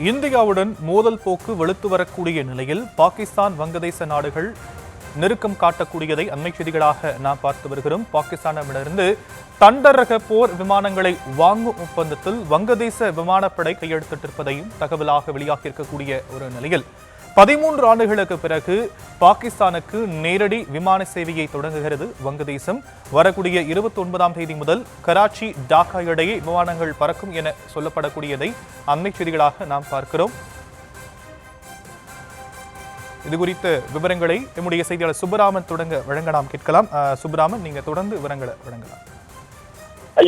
இந்தியாவுடன் மோதல் போக்கு வலுத்து வரக்கூடிய நிலையில் பாகிஸ்தான் வங்கதேச நாடுகள் நெருக்கம் காட்டக்கூடியதை அண்மை செய்திகளாக நாம் பார்த்து வருகிறோம். பாகிஸ்தானிடமிருந்து தண்டர் ரக போர் விமானங்களை வாங்கும் ஒப்பந்தத்தில் வங்கதேச விமானப்படை கையெழுத்திட்டிருப்பதையும் தகவலாக வெளியாகியிருக்கக்கூடிய ஒரு நிலையில் 13 ஆண்டுகளுக்கு பிறகு பாகிஸ்தானுக்கு நேரடி விமான சேவையை தொடங்குகிறது வங்கதேசம். வரக்கூடிய 29ஆம் தேதி முதல் கராச்சி, டாக்கா இடையே விமானங்கள் பறக்கும் என சொல்லப்படக்கூடியதை அண்மை செய்திகளாக நாம் பார்க்கிறோம். இது குறித்த விவரங்களை நம்முடைய செய்தியாளர் சுப்பராமன் தொடங்க வழங்க நாம் கேட்கலாம். சுப்பராமன், நீங்க தொடர்ந்து விவரங்களை வழங்கலாம்.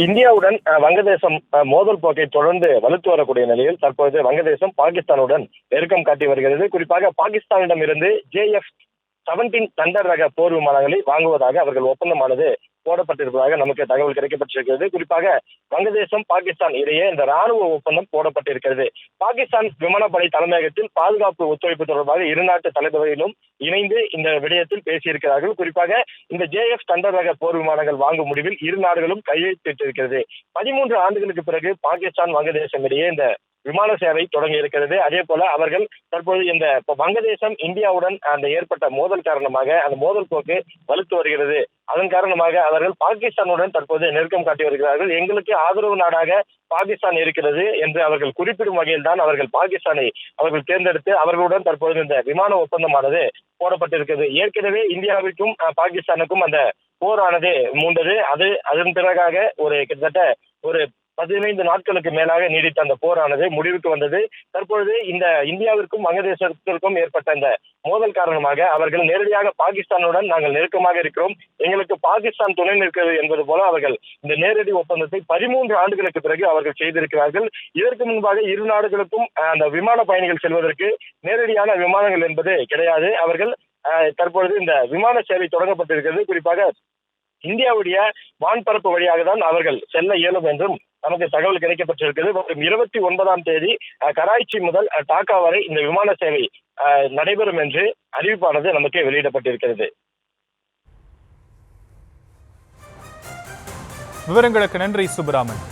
இந்தியாவுடன் வங்கதேசம் மோதல் போக்கை தொடர்ந்து வலுத்து வரக்கூடிய நிலையில் தற்போது வங்கதேசம் பாகிஸ்தானுடன் நெருக்கம் காட்டி வருகிறது. குறிப்பாக பாகிஸ்தானிடம் இருந்து JF-17 தண்டர் ரக போர் விமானங்களை வாங்குவதாக அவர்கள் ஒப்பந்தமானது போடப்பட்டிருப்பதாக நமக்கு தகவல் கிடைக்கப்பட்டிருக்கிறது. குறிப்பாக வங்கதேசம், பாகிஸ்தான் இடையே இந்த ராணுவ ஒப்பந்தம் போடப்பட்டிருக்கிறது. பாகிஸ்தான் விமானப்படை தலைமையகத்தில் பாதுகாப்பு ஒத்துழைப்பு தொடர்பாக இரு நாட்டு தலைவர்களும் இணைந்து இந்த விடயத்தில் பேசியிருக்கிறார்கள். குறிப்பாக இந்த JF தண்டர் ரக போர் விமானங்கள் வாங்கும் முடிவில் இரு நாடுகளும் கையெழுத்திட்டிருக்கிறது. 13 ஆண்டுகளுக்கு பிறகு பாகிஸ்தான் வங்கதேசம் இடையே இந்த விமான சேவை தொடங்கி இருக்கிறது. அதே போல அவர்கள் தற்போது இந்த வங்கதேசம் இந்தியாவுடன் அந்த ஏற்பட்ட மோதல் காரணமாக அந்த மோதல் போக்கு வலுத்து வருகிறது. அதன் காரணமாக அவர்கள் பாகிஸ்தானுடன் தற்போது நெருக்கம் காட்டி வருகிறார்கள். எங்களுக்கு ஆதரவு நாடாக பாகிஸ்தான் இருக்கிறது என்று அவர்கள் குறிப்பிடும் வகையில் தான் அவர்கள் பாகிஸ்தானை அவர்கள் தேர்ந்தெடுத்து அவர்களுடன் தற்போது இந்த விமான ஒப்பந்தமானது போடப்பட்டிருக்கிறது. ஏற்கனவே இந்தியாவிற்கும் பாகிஸ்தானுக்கும் அந்த போரானது மூண்டது. அதன் பிறகாக கிட்டத்தட்ட ஒரு 15 நாட்களுக்கு மேலாக நீடித்த அந்த போரானது முடிவுக்கு வந்தது. தற்பொழுது இந்த இந்தியாவிற்கும் வங்கதேசத்திற்கும் ஏற்பட்ட இந்த மோதல் காரணமாக அவர்கள் நேரடியாக பாகிஸ்தானுடன் நாங்கள் நெருக்கமாக இருக்கிறோம், எங்களுக்கு பாகிஸ்தான் துணை நிற்கிறது என்பது போல அவர்கள் இந்த நேரடி ஒப்பந்தத்தை 13 ஆண்டுகளுக்கு பிறகு அவர்கள் செய்திருக்கிறார்கள். இதற்கு முன்பாக இரு நாடுகளுக்கும் அந்த விமான பயணிகள் செல்வதற்கு நேரடியான விமானங்கள் என்பது கிடையாது. அவர்கள் தற்பொழுது இந்த விமான சேவை தொடங்கப்பட்டிருக்கிறது. குறிப்பாக இந்தியாவுடைய வான்பரப்பு வழியாக தான் அவர்கள் செல்ல இயலும் என்றும் நமக்கு தகவல் கிடைக்கப்பட்டிருக்கிறது. 29ஆம் தேதி கராச்சி முதல் டாக்கா வரை இந்த விமான சேவை நடைபெறும் என்று அறிவிப்பானது நமக்கு வெளியிடப்பட்டிருக்கிறது. விவரங்களுக்கு நன்றி சுப்பராமன்.